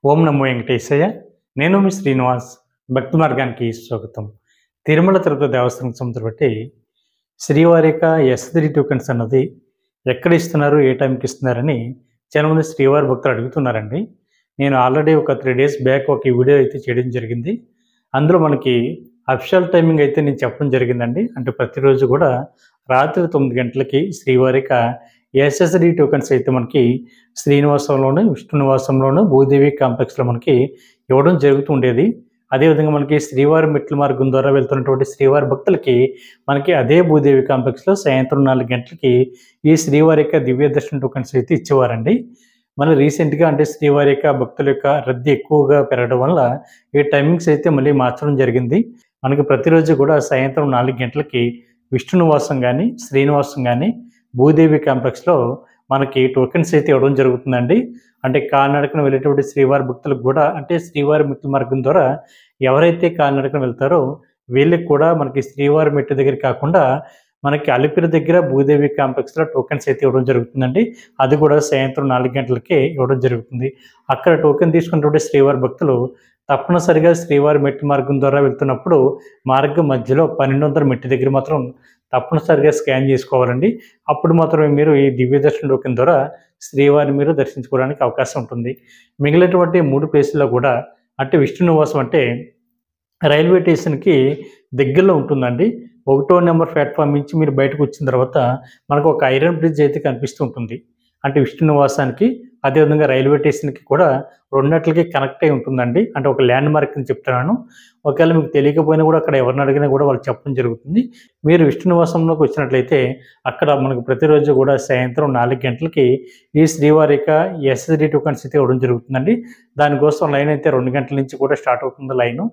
ఓం నమో వెంకటేశయ్య. నేను మీ శ్రీనివాస్. భక్తి మార్గానికి స్వాగతం. తిరుమల తిరుపతి దేవస్థానం సంస్థ బట్టి శ్రీవారి యొక్క ఎస్3 టోకెన్స్ అన్నది ఎక్కడ ఇస్తున్నారు, ఏ టైంకి ఇస్తున్నారని చాలామంది శ్రీవారి భక్తులు అడుగుతున్నారండి. నేను ఆల్రెడీ ఒక 3 days బ్యాక్ ఒక వీడియో అయితే చేయడం జరిగింది. అందులో మనకి అఫిషియల్ టైమింగ్ అయితే నేను చెప్పడం జరిగిందండి. అంటే ప్రతిరోజు కూడా రాత్రి 9 గంటలకి శ్రీవారి యొక్క ఎస్ఎస్డి టోకెన్స్ అయితే మనకి శ్రీనివాసంలోను, విష్ణు నివాసంలోను, భూదేవి కాంప్లెక్స్లో మనకి ఇవ్వడం జరుగుతూ ఉండేది. అదేవిధంగా మనకి శ్రీవారి మెట్ల మార్గం ద్వారా వెళ్తున్నటువంటి శ్రీవారి భక్తులకి మనకి అదే భూదేవి కాంప్లెక్స్లో సాయంత్రం 4 గంటలకి ఈ శ్రీవారి యొక్క దివ్య దర్శన టోకెన్స్ అయితే ఇచ్చేవారండి. మళ్ళీ రీసెంట్గా అంటే శ్రీవారి యొక్క భక్తుల యొక్క రద్దీ ఎక్కువగా పెరగడం వల్ల ఈ టైమింగ్స్ అయితే మళ్ళీ మార్చడం జరిగింది. మనకి ప్రతిరోజు కూడా సాయంత్రం 4 గంటలకి విష్ణు నివాసం కానీ, శ్రీనివాసం కానీ, భూదేవి కాంప్లెక్స్లో మనకి టోకెన్స్ అయితే ఇవ్వడం జరుగుతుందండి. అంటే కాలినడకన వెళ్ళేటువంటి శ్రీవారి భక్తులకు కూడా అంటే శ్రీవారి మెట్ల మార్గం ద్వారా ఎవరైతే కాలినడకన వెళ్తారో వీళ్ళకి కూడా మనకి శ్రీవారి మెట్టు దగ్గర కాకుండా మనకి అలిపిరి దగ్గర భూదేవి కాంప్లెక్స్లో టోకెన్స్ అయితే ఇవ్వడం జరుగుతుందండి. అది కూడా సాయంత్రం 4 గంటలకే ఇవ్వడం జరుగుతుంది. అక్కడ టోకెన్ తీసుకున్నటువంటి శ్రీవారి భక్తులు తప్పనిసరిగా శ్రీవారి మెట్టు మార్గం ద్వారా వెళ్తున్నప్పుడు మార్గం మధ్యలో 1200 మెట్టు దగ్గర మాత్రం తప్పనిసరిగా స్కాన్ చేసుకోవాలండి. అప్పుడు మాత్రమే మీరు ఈ దివ్య దర్శన టోకెన్ ద్వారా శ్రీవారిని మీరు దర్శించుకోవడానికి అవకాశం ఉంటుంది. మిగిలినటువంటి 3 ప్లేసుల్లో కూడా అంటే విష్ణు నివాసం అంటే రైల్వే స్టేషన్కి దగ్గరలో ఉంటుందండి. 1వ నెంబర్ ప్లాట్ఫామ్ నుంచి మీరు బయటకు వచ్చిన తర్వాత మనకు ఒక ఐరన్ బ్రిడ్జ్ అయితే కనిపిస్తూ ఉంటుంది. అంటే విష్ణు నివాసానికి అదేవిధంగా రైల్వే స్టేషన్కి కూడా రెండిట్లకి కనెక్ట్ అయి ఉంటుందండి. అంటే ఒక ల్యాండ్ మార్క్ అని చెప్తున్నాను. ఒకవేళ మీకు తెలియకపోయినా కూడా అక్కడ ఎవరిని అడిగినా కూడా వాళ్ళు చెప్పడం జరుగుతుంది. మీరు విష్ణు నివాసంలోకి వచ్చినట్లయితే అక్కడ మనకు ప్రతిరోజు కూడా సాయంత్రం 4 గంటలకి ఈ శ్రీవారి యొక్క ఎస్ఎస్డి టోకెన్స్ అయితే ఇవ్వడం జరుగుతుందండి. దానికోసం లైన్ అయితే 2 గంటల నుంచి కూడా స్టార్ట్ అవుతుంది లైను.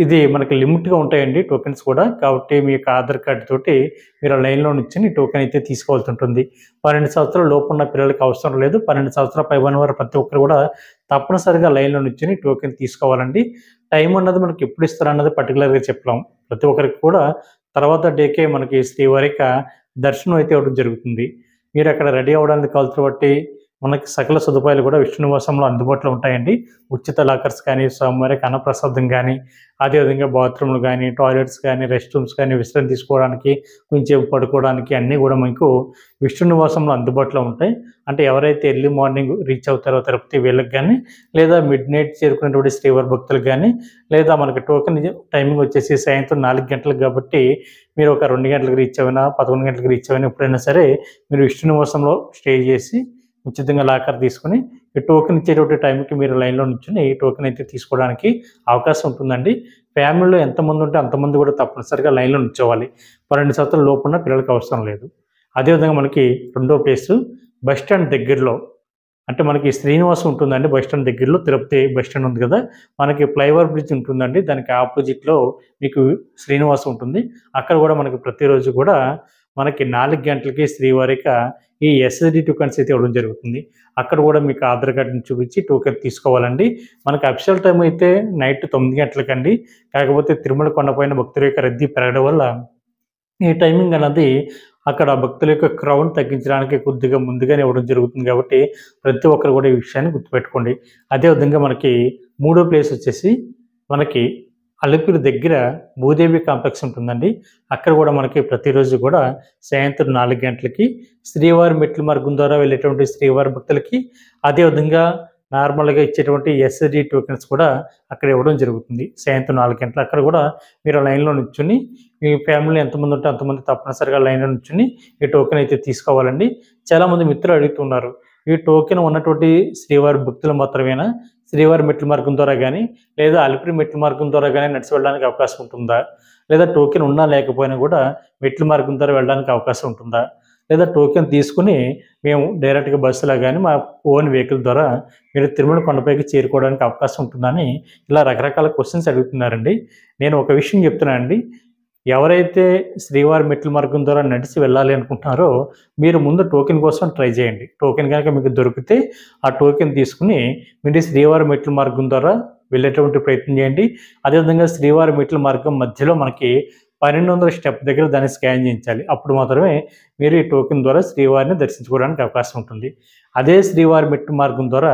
ఇది మనకి లిమిట్గా ఉంటాయండి టోకెన్స్ కూడా. కాబట్టి మీ యొక్క ఆధార్ కార్డు తోటి మీరు లైన్లో నుంచి టోకెన్ అయితే తీసుకోవాల్సి ఉంటుంది. 12 సంవత్సరాల లోపు ఉన్న పిల్లలకి అవసరం లేదు. 12 సంవత్సరాల పైబడిన వారు ప్రతి ఒక్కరు కూడా తప్పనిసరిగా లైన్లో నుంచి టోకెన్ తీసుకోవాలండి. టైం అన్నది మనకి ఎప్పుడు ఇస్తారు అన్నది పర్టికులర్గా చెప్పలేం. ప్రతి ఒక్కరికి కూడా తర్వాత డేకే మనకి శ్రీవారి యొక్క దర్శనం అయితే ఇవ్వడం జరుగుతుంది. మీరు అక్కడ రెడీ అవ్వడానికి కావాల్సిన బట్టి మనకి సకల సదుపాయాలు కూడా విష్ణు నివాసంలో అందుబాటులో ఉంటాయండి. ఉచిత లాకర్స్ కానీ, స్వామివారికి అన్నప్రసాదం కానీ, అదేవిధంగా బాత్రూమ్లు కానీ, టాయిలెట్స్ కానీ, రెస్ట్ రూమ్స్ కానీ, విశ్రాంతి తీసుకోవడానికి, కొంచెం పడుకోవడానికి అన్నీ కూడా మీకు విష్ణు నివాసంలో అందుబాటులో ఉంటాయి. అంటే ఎవరైతే ఎర్లీ మార్నింగ్ రీచ్ అవుతారో తిరుపతి వీళ్ళకి కానీ, లేదా మిడ్ నైట్ చేరుకునేటువంటి శ్రీవారి భక్తులకు కానీ, లేదా మనకి టోకెన్ టైమింగ్ వచ్చేసి సాయంత్రం 4 గంటలకు కాబట్టి మీరు ఒక 2 గంటలకు రీచ్ అయినా, 11 గంటలకు రీచ్ అయినా ఎప్పుడైనా సరే మీరు విష్ణు నివాసంలో స్టే చేసి ఉచితంగా లాకర్ తీసుకుని ఈ టోకెన్ ఇచ్చేటువంటి టైంకి మీరు లైన్లో నుంచుని ఈ టోకెన్ అయితే తీసుకోవడానికి అవకాశం ఉంటుందండి. ఫ్యామిలీలో ఎంతమంది ఉంటే అంతమంది కూడా తప్పనిసరిగా లైన్లో నుంచోవాలి. 12 సంవత్సరాల లోపు ఉన్న పిల్లలకి అవసరం లేదు. అదేవిధంగా మనకి రెండో ప్లేసు బస్ స్టాండ్ దగ్గరలో అంటే మనకి శ్రీనివాసం ఉంటుందండి. బస్ స్టాండ్ దగ్గరలో తిరుపతి బస్ స్టాండ్ ఉంది కదా, మనకి ఫ్లైఓవర్ బ్రిడ్జ్ ఉంటుందండి. దానికి ఆపోజిట్లో మీకు శ్రీనివాసం ఉంటుంది. అక్కడ కూడా మనకి ప్రతిరోజు కూడా మనకి 4 గంటలకి శ్రీవారిక ఈ ఎస్ఎస్డి టోకెన్స్ అయితే ఇవ్వడం జరుగుతుంది. అక్కడ కూడా మీకు ఆధార్ కార్డుని చూపించి టోకెన్ తీసుకోవాలండి. మనకి అఫిషియల్ టైం అయితే నైట్ 9 గంటలకండి. కాకపోతే తిరుమల కొండపైన భక్తుల యొక్క రద్దీ పెరగడం వల్ల ఈ టైమింగ్ అన్నది అక్కడ భక్తుల యొక్క క్రౌడ్ తగ్గించడానికి కొద్దిగా ముందుగానే ఇవ్వడం జరుగుతుంది. కాబట్టి ప్రతి ఒక్కరు కూడా ఈ విషయాన్ని గుర్తుపెట్టుకోండి. అదేవిధంగా మనకి మూడో ప్లేస్ వచ్చేసి మనకి అలిపిరి దగ్గర భూదేవి కాంప్లెక్స్ ఉంటుందండి. అక్కడ కూడా మనకి ప్రతిరోజు కూడా సాయంత్రం 4 గంటలకి శ్రీవారి మెట్ల మార్గం ద్వారా వెళ్ళేటువంటి శ్రీవారి భక్తులకి అదేవిధంగా నార్మల్గా ఇచ్చేటువంటి ఎస్ఎస్డి టోకెన్స్ కూడా అక్కడ ఇవ్వడం జరుగుతుంది. సాయంత్రం 4 గంటలు అక్కడ కూడా మీరు లైన్లో నుంచుని మీ ఫ్యామిలీ ఎంతమంది ఉంటే అంతమంది తప్పనిసరిగా లైన్లో నుంచుని ఈ టోకెన్ అయితే తీసుకోవాలండి. చాలామంది మిత్రులు అడుగుతున్నారు, ఈ టోకెన్ ఉన్నటువంటి శ్రీవారి భక్తులు మాత్రమేనా, శ్రీవారి మెట్ల మార్గం ద్వారా కానీ లేదా అలిపిరి మెట్ల మార్గం ద్వారా కానీ నడిచి వెళ్ళడానికి అవకాశం ఉంటుందా, లేదా టోకెన్ ఉన్నా లేకపోయినా కూడా మెట్ల మార్గం ద్వారా వెళ్ళడానికి అవకాశం ఉంటుందా, లేదా టోకెన్ తీసుకుని మేము డైరెక్ట్గా బస్సులో కానీ మా ఓన్ వెహికల్ ద్వారా మీరు తిరుమల కొండపైకి చేరుకోవడానికి అవకాశం ఉంటుందని ఇలా రకరకాల క్వశ్చన్స్ అడుగుతున్నారండి. నేను ఒక విషయం చెప్తున్నానండి, ఎవరైతే శ్రీవారి మెట్ల మార్గం ద్వారా నడిచి వెళ్ళాలి అనుకుంటున్నారో మీరు ముందు టోకెన్ కోసం ట్రై చేయండి. టోకెన్ కనుక మీకు దొరికితే ఆ టోకెన్ తీసుకుని మీరు శ్రీవారి మెట్ల మార్గం ద్వారా వెళ్ళేటువంటి ప్రయత్నం చేయండి. అదేవిధంగా శ్రీవారి మెట్ల మార్గం మధ్యలో మనకి 1200 స్టెప్ దగ్గర దాన్ని స్కాన్ చేయించాలి. అప్పుడు మాత్రమే మీరు ఈ టోకెన్ ద్వారా శ్రీవారిని దర్శించుకోవడానికి అవకాశం ఉంటుంది. అదే శ్రీవారి మెట్టు మార్గం ద్వారా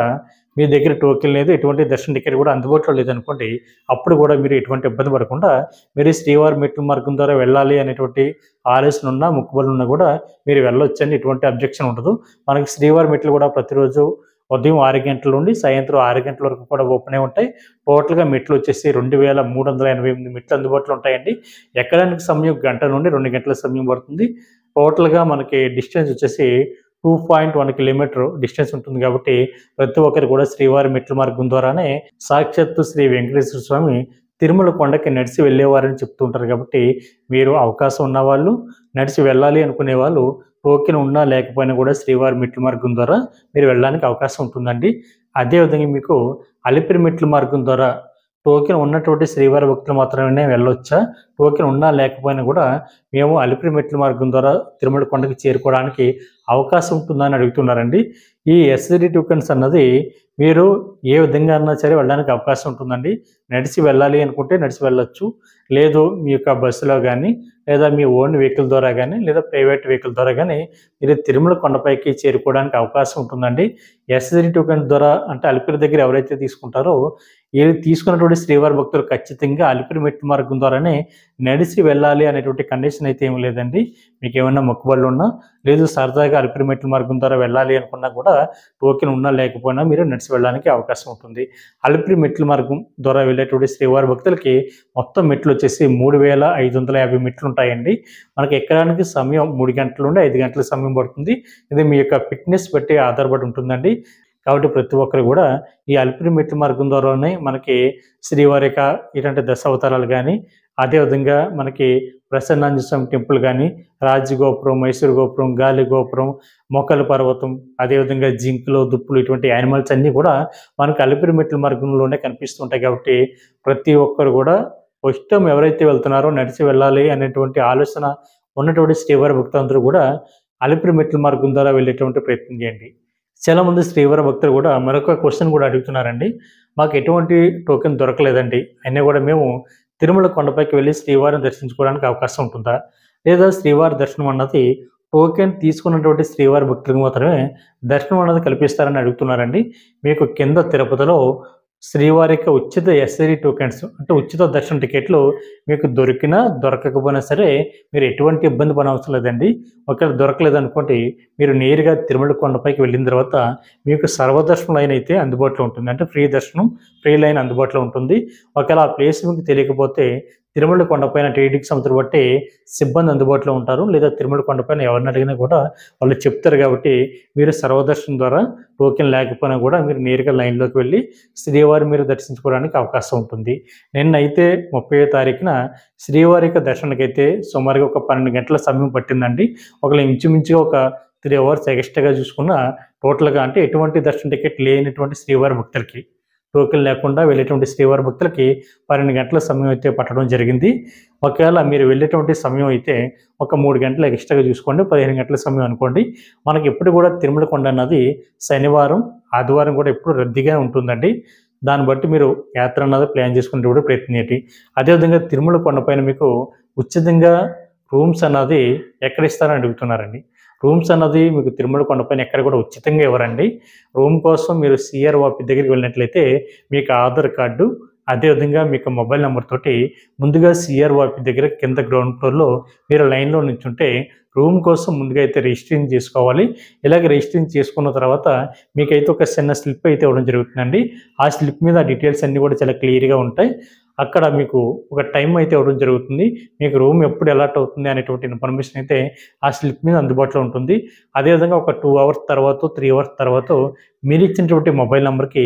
మీ దగ్గర టోకెన్ లేదు, ఎటువంటి దర్శన టికెట్ కూడా అందుబాటులో లేదనుకోండి, అప్పుడు కూడా మీరు ఎటువంటి ఇబ్బంది పడకుండా మీరు శ్రీవారి మెట్ల మార్గం ద్వారా వెళ్ళాలి అనేటువంటి ఆలోచన ఉన్నా, మొక్కుబడులు ఉన్నా కూడా మీరు వెళ్ళొచ్చండి. ఎటువంటి అబ్జెక్షన్ ఉండదు. మనకి శ్రీవారి మెట్లు కూడా ప్రతిరోజు ఉదయం 6 గంటల నుండి సాయంత్రం 6 గంటల వరకు కూడా ఓపెన్ అయి ఉంటాయి. టోటల్‌గా మెట్లు వచ్చేసి 2388 మెట్లు అందుబాటులో ఉంటాయండి. ఎక్కడానికి సమయం గంట నుండి 2 గంటల సమయం పడుతుంది. టోటల్‌గా మనకి డిస్టెన్స్ వచ్చేసి 2.1 కిలోమీటర్ డిస్టెన్స్ ఉంటుంది కాబట్టి ప్రతి ఒక్కరు కూడా శ్రీవారి మెట్ల మార్గం ద్వారానే సాక్షాత్తు శ్రీ వెంకటేశ్వర స్వామి తిరుమల కొండకి నడిచి వెళ్ళేవారని చెప్తూ ఉంటారు కాబట్టి మీరు అవకాశం ఉన్నవాళ్ళు, నడిచి వెళ్ళాలి అనుకునే వాళ్ళు టోకెన్ ఉన్నా లేకపోయినా కూడా శ్రీవారి మెట్ల మార్గం ద్వారా మీరు వెళ్ళడానికి అవకాశం ఉంటుందండి. అదేవిధంగా మీకు అలిపిరి మెట్ల మార్గం ద్వారా టోకెన్ ఉన్నటువంటి శ్రీవారి భక్తులు మాత్రమే వెళ్ళొచ్చా? టోకెన్ ఉన్నా లేకపోయినా కూడా మేము అలిపిరి మెట్ల మార్గం ద్వారా తిరుమల కొండకి చేరుకోవడానికి అవకాశం ఉంటుందని అడుగుతున్నారండి. ఈ ఎస్సిడి టోకెన్స్ అన్నది మీరు ఏ విధంగా అన్నా సరే వెళ్ళడానికి అవకాశం ఉంటుందండి. నడిచి వెళ్ళాలి అనుకుంటే నడిచి వెళ్ళొచ్చు. లేదు మీ యొక్క బస్సులో కానీ, లేదా మీ ఓన్ వెహికల్ ద్వారా కానీ, లేదా ప్రైవేట్ వెహికల్ ద్వారా కానీ మీరు తిరుమల కొండపైకి చేరుకోవడానికి అవకాశం ఉంటుందండి. ఎస్సిడి టోకెన్ ద్వారా అంటే అలిపిరి దగ్గర ఎవరైతే తీసుకుంటారో ఈ తీసుకున్నటువంటి శ్రీవారి భక్తులు ఖచ్చితంగా అలిపిరి మెట్ల మార్గం ద్వారానే నడిచి వెళ్ళాలి అనేటువంటి కండిషన్ అయితే ఏమి లేదండి. మీకు ఏమైనా మొక్కుబడులు ఉన్నా, లేదు సరదాగా అలిపిరి మెట్ల మార్గం ద్వారా వెళ్ళాలి అనుకున్నా కూడా టోకెన్ ఉన్నా లేకపోయినా మీరు నడిచి వెళ్ళడానికి అవకాశం ఉంటుంది. అలిపిరి మెట్ల మార్గం ద్వారా వెళ్ళేటువంటి శ్రీవారి భక్తులకి మొత్తం మెట్లు వచ్చేసి 3550 మెట్లు ఉంటాయండి. మనకి ఎక్కడానికి సమయం 3 గంటల నుండి 5 గంటల సమయం పడుతుంది. ఇది మీ యొక్క ఫిట్నెస్ బట్టి ఆధారపడి ఉంటుందండి. కాబట్టి ప్రతి ఒక్కరు కూడా ఈ అలిపిరి మెట్ల మార్గం ద్వారానే మనకి శ్రీవారి యొక్క ఇలాంటి దశావతారాలు కానీ, అదేవిధంగా మనకి ప్రసన్నాంజనేయ స్వామి టెంపుల్ కానీ, రాజగోపురం, మైసూరు గోపురం, గాలి గోపురం, మొక్కల పర్వతం, అదేవిధంగా జింకలు, దుప్పులు ఇటువంటి యానిమల్స్ అన్నీ కూడా మనకి అలిపిరి మెట్ల మార్గంలోనే కనిపిస్తుంటాయి. కాబట్టి ప్రతి ఒక్కరు కూడా ఫస్ట్ టైం ఎవరైతే వెళ్తున్నారో నడిచి వెళ్ళాలి అనేటువంటి ఆలోచన ఉన్నటువంటి శ్రీవారి భక్తులందరూ కూడా అలిపిరి మెట్ల మార్గం ద్వారా వెళ్ళేటువంటి ప్రయత్నం చేయండి. చాలామంది శ్రీవారి భక్తులు కూడా మరొక క్వశ్చన్ కూడా అడుగుతున్నారండి. మాకు ఎటువంటి టోకెన్ దొరకలేదండి, అయినా కూడా మేము తిరుమల కొండపైకి వెళ్ళి శ్రీవారిని దర్శించుకోవడానికి అవకాశం ఉంటుందా? లేదా శ్రీవారి దర్శనం అన్నది టోకెన్ తీసుకున్నటువంటి శ్రీవారి భక్తులకు మాత్రమే దర్శనం అన్నది కల్పిస్తారని అడుగుతున్నారండి. మీకు కింద తిరుపతిలో శ్రీవారి యొక్క ఉచిత ఎస్సిడి టోకెన్స్ అంటే ఉచిత దర్శన టికెట్లు మీకు దొరికినా దొరకకపోయినా సరే మీరు ఎటువంటి ఇబ్బంది పడవసరం లేదండి. ఒకవేళ దొరకలేదనుకోండి, మీరు నేరుగా తిరుమల కొండపైకి వెళ్ళిన తర్వాత మీకు సర్వదర్శనం లైన్ అయితే అందుబాటులో ఉంటుంది. అంటే ఫ్రీ దర్శనం, ఫ్రీ లైన్ అందుబాటులో ఉంటుంది. ఒకవేళ ఆ ప్లేస్ మీకు తెలియకపోతే తిరుమల కొండపైన టీటీడీకి సంస్థను బట్టి సిబ్బంది అందుబాటులో ఉంటారు. లేదా తిరుమల కొండపైన ఎవరిని అడిగినా కూడా వాళ్ళు చెప్తారు. కాబట్టి మీరు సర్వదర్శనం ద్వారా టోకెన్ లేకపోయినా కూడా మీరు నేరుగా లైన్లోకి వెళ్ళి శ్రీవారి మీరు దర్శించుకోవడానికి అవకాశం ఉంటుంది. నిన్నైతే 30వ తారీఖున శ్రీవారి యొక్క దర్శనకైతే సుమారుగా ఒక 12 గంటల సమయం పట్టిందండి. ఒకవేళ ఇంచుమించుగా ఒక 3 అవర్స్ ఎక్స్ట్రాగా చూసుకున్న టోటల్గా అంటే ఎటువంటి దర్శన టికెట్ లేనటువంటి శ్రీవారి భక్తులకి, టోకెన్ లేకుండా వెళ్ళేటువంటి శ్రీవారి భక్తులకి 12 గంటల సమయం అయితే పట్టడం జరిగింది. ఒకవేళ మీరు వెళ్ళేటువంటి సమయం అయితే ఒక 3 గంటలు ఎక్స్ట్రాగా చూసుకోండి, 15 గంటల సమయం అనుకోండి. మనకి ఎప్పుడు కూడా తిరుమల కొండ అన్నది శనివారం, ఆదివారం కూడా ఎప్పుడు రద్దీగా ఉంటుందండి. దాన్ని బట్టి మీరు యాత్ర అన్నది ప్లాన్ చేసుకునేటప్పుడు ప్రయత్నం చేయండి. అదేవిధంగా తిరుమల కొండపైన మీకు ఉచితంగా రూమ్స్ అన్నది ఎక్కడ ఇస్తారని అడుగుతున్నారండి. రూమ్స్ అన్నది మీకు తిరుమల కొండపైన ఎక్కడ కూడా ఉచితంగా ఇవ్వరండి. రూమ్ కోసం మీరు సిఆర్ఓపి దగ్గరికి వెళ్ళినట్లయితే మీకు ఆధార్ కార్డు, అదేవిధంగా మీకు మొబైల్ నెంబర్ తోటి ముందుగా సిఆర్ఓపి దగ్గర కింద గ్రౌండ్ ఫ్లోర్లో మీరు లైన్లో నిల్చుంటే రూమ్ కోసం ముందుగా అయితే రిజిస్ట్రేషన్ చేసుకోవాలి. ఇలాగ రిజిస్ట్రేషన్ చేసుకున్న తర్వాత మీకైతే ఒక చిన్న స్లిప్ అయితే ఇవ్వడం జరుగుతుందండి. ఆ స్లిప్ మీద డీటెయిల్స్ అన్నీ కూడా చాలా క్లియర్గా ఉంటాయి. అక్కడ మీకు ఒక టైం అయితే ఇవ్వడం జరుగుతుంది. మీకు రూమ్ ఎప్పుడు అలాట్ అవుతుంది అనేటువంటి ఇన్ఫర్మేషన్ అయితే ఆ స్లిప్ మీద అందుబాటులో ఉంటుంది. అదేవిధంగా ఒక 2 అవర్స్ తర్వాత, 3 అవర్స్ తర్వాత మీరు ఇచ్చినటువంటి మొబైల్ నెంబర్కి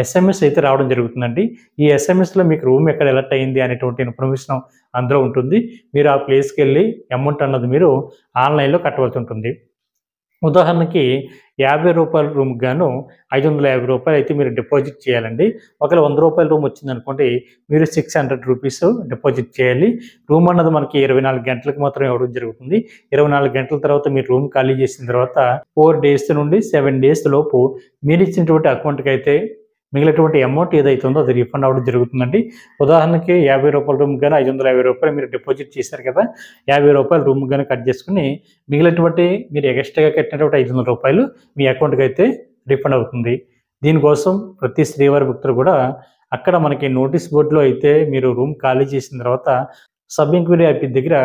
ఎస్ఎంఎస్ అయితే రావడం జరుగుతుందండి. ఈ ఎస్ఎంఎస్లో మీకు రూమ్ ఎక్కడ ఎలర్ట్ అయింది అనేటువంటి ఇన్ఫర్మేషన్ అందులో ఉంటుంది. మీరు ఆ ప్లేస్కి వెళ్ళి అమౌంట్ అన్నది మీరు ఆన్లైన్లో కట్టవలసి ఉంటుంది. ఉదాహరణకి రూ. 50 రూమ్కి గాను రూ. 550 అయితే మీరు డిపాజిట్ చేయాలండి. ఒకవేళ రూ. 100 రూమ్ వచ్చిందనుకోండి, మీరు రూ. 600 డిపాజిట్ చేయాలి. రూమ్ అన్నది మనకి 24 గంటలకు మాత్రం ఇవ్వడం జరుగుతుంది. 24 గంటల తర్వాత మీరు రూమ్ ఖాళీ చేసిన తర్వాత 4 డేస్ నుండి 7 డేస్ లోపు మీరు ఇచ్చినటువంటి అకౌంట్కి అయితే మిగిలినటువంటి అమౌంట్ ఏదైతే ఉందో అది రీఫండ్ అవ్వడం జరుగుతుందండి. ఉదాహరణకి రూ. 50 రూమ్ కానీ రూ. 550 మీరు డిపాజిట్ చేశారు కదా, రూ. 50 రూమ్ కానీ కట్ చేసుకుని మిగిలినటువంటి మీరు ఎక్స్ట్రాగా కట్టినటువంటి రూ. 500 మీ అకౌంట్కి అయితే రీఫండ్ అవుతుంది. దీనికోసం ప్రతి శ్రీవారి భక్తులు కూడా అక్కడ మనకి నోటీస్ బోర్డులో అయితే మీరు రూమ్ ఖాళీ చేసిన తర్వాత సబ్ ఎంక్వైరీ యాప్ దగ్గర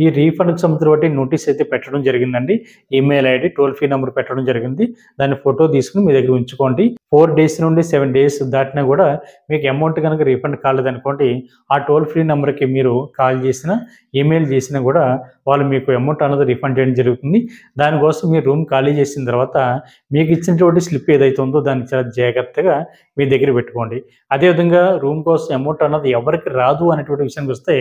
ఈ రీఫండ్కి సంబంధించిన నోటీస్ అయితే పెట్టడం జరిగిందండి. Email ID, toll free number పెట్టడం జరిగింది. దాన్ని ఫోటో తీసుకుని మీ దగ్గర ఉంచుకోండి. 4 డేస్ నుండి 7 డేస్ దాటినా కూడా మీకు అమౌంట్ కనుక రీఫండ్ కాలేదనుకోండి, ఆ టోల్ ఫ్రీ నెంబర్కి మీరు కాల్ చేసినా ఈమెయిల్ చేసినా కూడా వాళ్ళు మీకు అమౌంట్ అన్నది రీఫండ్ చేయడం జరుగుతుంది. దానికోసం మీరు రూమ్ ఖాళీ చేసిన తర్వాత మీకు ఇచ్చినటువంటి స్లిప్ ఏదైతే ఉందో దాన్ని చాలా జాగ్రత్తగా మీ దగ్గర పెట్టుకోండి. అదేవిధంగా రూమ్ కోసం అమౌంట్ అన్నది ఎవరికి రాదు అనేటువంటి విషయానికి వస్తే,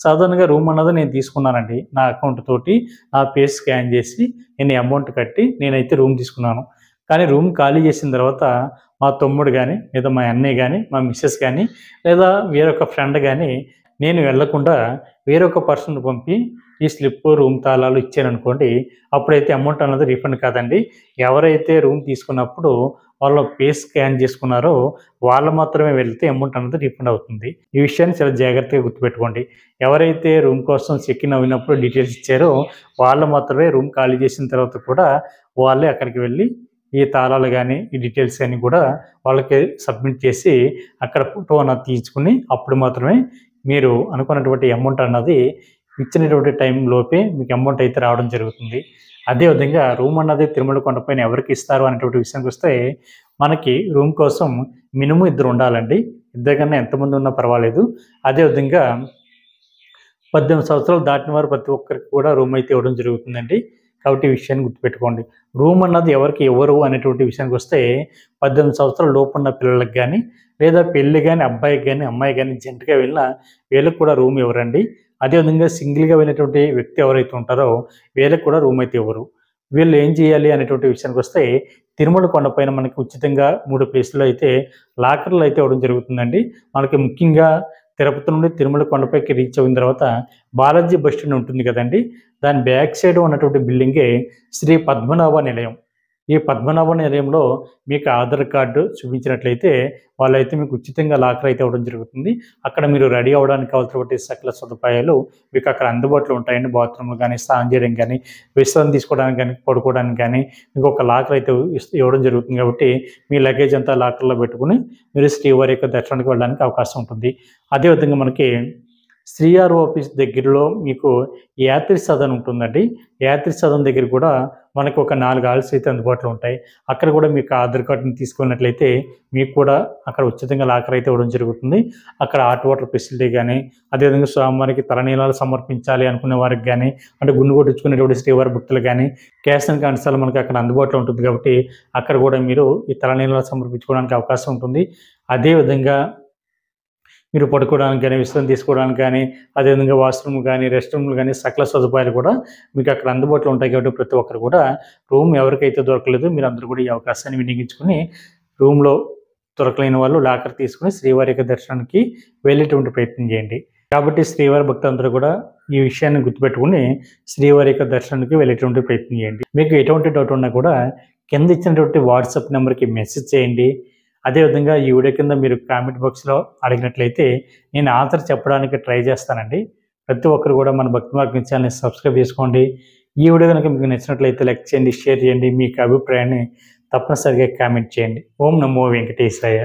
సాధారణంగా రూమ్ అన్నది నేను తీసుకున్నానండి. నా అకౌంట్ తోటి నా ఫేస్ స్కాన్ చేసి నేను అమౌంట్ కట్టి నేనైతే రూమ్ తీసుకున్నాను. కానీ రూమ్ ఖాళీ చేసిన తర్వాత మా తమ్ముడు కానీ, లేదా మా అన్నయ్య కానీ, మా మిస్సెస్ కానీ, లేదా వేరొక ఫ్రెండ్ కానీ నేను వెళ్లకుండా వేరొక పర్సన్ పంపి ఈ స్లిప్, రూమ్ తాళాలు ఇచ్చారనుకోండి, అప్పుడైతే అమౌంట్ అన్నది రీఫండ్ కాదండి. ఎవరైతే రూమ్ తీసుకున్నప్పుడు వాళ్ళ ఫేస్ స్కాన్ చేసుకున్నారో వాళ్ళు మాత్రమే వెళ్తే అమౌంట్ అన్నది రీఫండ్ అవుతుంది. ఈ విషయాన్ని చాలా జాగ్రత్తగా గుర్తుపెట్టుకోండి. ఎవరైతే రూమ్ కోసం చెక్ ఇన్ అయినప్పుడు డీటెయిల్స్ ఇచ్చారో వాళ్ళు మాత్రమే రూమ్ ఖాళీ చేసిన తర్వాత కూడా వాళ్ళే అక్కడికి వెళ్ళి ఈ తాళాలు కానీ, ఈ డీటెయిల్స్ అన్నీ కూడా వాళ్ళకి సబ్మిట్ చేసి అక్కడ ఫోటో అన్నది తీయించుకుని అప్పుడు మాత్రమే మీరు అనుకున్నటువంటి అమౌంట్ అన్నది ఇచ్చినటువంటి టైం లోపే మీకు అమౌంట్ అయితే రావడం జరుగుతుంది. అదేవిధంగా రూమ్ అన్నది తిరుమల కొండపైన ఎవరికి ఇస్తారు అనేటువంటి విషయానికి వస్తే, మనకి రూమ్ కోసం మినిమం 2 ఉండాలండి. ఇద్దరు కన్నా ఎంతమంది ఉన్నా పర్వాలేదు. అదేవిధంగా 18 సంవత్సరాలు దాటిన వారు ప్రతి ఒక్కరికి కూడా రూమ్ అయితే ఇవ్వడం జరుగుతుందండి. కాబట్టి ఈ విషయాన్ని గుర్తుపెట్టుకోండి. రూమ్ అన్నది ఎవరికి ఇవ్వరు అనేటువంటి విషయానికి వస్తే, 18 సంవత్సరాల లోపు ఉన్న పిల్లలకు కానీ, లేదా పెళ్ళి కానీ అబ్బాయికి కానీ అమ్మాయి కానీ జంటగా వెళ్ళినా వీళ్ళకి కూడా రూమ్ ఇవ్వరండి. అదేవిధంగా సింగిల్గా వెళ్ళినటువంటి వ్యక్తి ఎవరైతే ఉంటారో వీళ్ళకి కూడా రూమ్ అయితే ఇవ్వరు. వీళ్ళు ఏం చేయాలి అనేటువంటి విషయానికి వస్తే, తిరుమల కొండపైన మనకి ఉచితంగా 3 ప్లేసుల్లో అయితే లాకర్లు అయితే ఇవ్వడం జరుగుతుందండి. మనకి ముఖ్యంగా తిరుపతి నుండి తిరుమల కొండపైకి రీచ్ అయిన తర్వాత బాలాజీ బస్ స్టాండ్ ఉంటుంది కదండి, దాని బ్యాక్ సైడ్ ఉన్నటువంటి బిల్డింగే శ్రీ పద్మనాభ నిలయం. ఈ పద్మనాభ నిలయంలో మీకు ఆధార్ కార్డు చూపించినట్లయితే వాళ్ళైతే మీకు ఉచితంగా లాకర్ అయితే ఇవ్వడం జరుగుతుంది. అక్కడ మీరు రెడీ అవ్వడానికి కావాల్సినటువంటి సకల సదుపాయాలు మీకు అక్కడ అందుబాటులో ఉంటాయండి. బాత్రూమ్లు కానీ, స్నానం చేయడం కానీ, విశ్రాంతి తీసుకోవడానికి కానీ, పడుకోవడానికి కానీ మీకు ఒక లాకర్ అయితే ఇవ్వడం జరుగుతుంది. కాబట్టి మీ లగేజ్ అంతా లాకర్లో పెట్టుకుని మీరు శ్రీవారి యొక్క దర్శనానికి వెళ్ళడానికి అవకాశం ఉంటుంది. అదేవిధంగా మనకి శ్రీఆర్ఓ ఆఫీస్ దగ్గరలో మీకు యాత్రి సదన్ ఉంటుందండి. యాత్రి సదన్ దగ్గర కూడా మనకు ఒక 4 హాల్స్ అయితే అందుబాటులో ఉంటాయి. అక్కడ కూడా మీకు ఆధార్ కార్డుని తీసుకున్నట్లయితే మీకు కూడా అక్కడ ఉచితంగా లాకర్ అయితే ఇవ్వడం జరుగుతుంది. అక్కడ హాట్ వాటర్ ఫెసిలిటీ కానీ, అదేవిధంగా స్వామివారికి తలనీలాలు సమర్పించాలి అనుకునే వారికి కానీ, అంటే గుండు కొట్టించుకునేటువంటి శ్రీవారి భక్తులు కానీ క్యాష్ అండ్ కాన్సాలు మనకి అక్కడ అందుబాటులో ఉంటుంది. కాబట్టి అక్కడ కూడా మీరు ఈ తలనీలాలు సమర్పించుకోవడానికి అవకాశం ఉంటుంది. అదేవిధంగా మీరు పడుకోవడానికి కానీ, విశ్రాంతి తీసుకోవడానికి కానీ, అదేవిధంగా వాష్రూమ్ కానీ, రెస్ట్ రూమ్లు కానీ సకల సదుపాయాలు కూడా మీకు అక్కడ అందుబాటులో ఉంటాయి. కాబట్టి ప్రతి ఒక్కరు కూడా రూమ్ ఎవరికైతే దొరకలేదు మీరు అందరూ కూడా ఈ అవకాశాన్ని వినియోగించుకుని రూమ్లో దొరకలేని వాళ్ళు లాకర్ తీసుకుని శ్రీవారి యొక్క దర్శనానికి వెళ్ళేటువంటి ప్రయత్నం చేయండి. కాబట్టి శ్రీవారి భక్తులందరూ కూడా ఈ విషయాన్ని గుర్తుపెట్టుకుని శ్రీవారి యొక్క దర్శనానికి వెళ్ళేటువంటి ప్రయత్నం చేయండి. మీకు ఎటువంటి డౌట్ ఉన్నా కూడా కింద ఇచ్చినటువంటి వాట్సాప్ నెంబర్కి మెసేజ్ చేయండి. అదేవిధంగా ఈ వీడియో కింద మీరు కామెంట్ బాక్స్లో అడిగినట్లయితే నేను ఆన్సర్ చెప్పడానికి ట్రై చేస్తానండి. ప్రతి ఒక్కరు కూడా మన భక్తి మార్గం ఛానల్ని సబ్స్క్రైబ్ చేసుకోండి. ఈ వీడియో కనుక మీకు నచ్చినట్లయితే లైక్ చేయండి, షేర్ చేయండి. మీకు అభిప్రాయాన్ని తప్పనిసరిగా కామెంట్ చేయండి. ఓం నమో వెంకటేశాయ.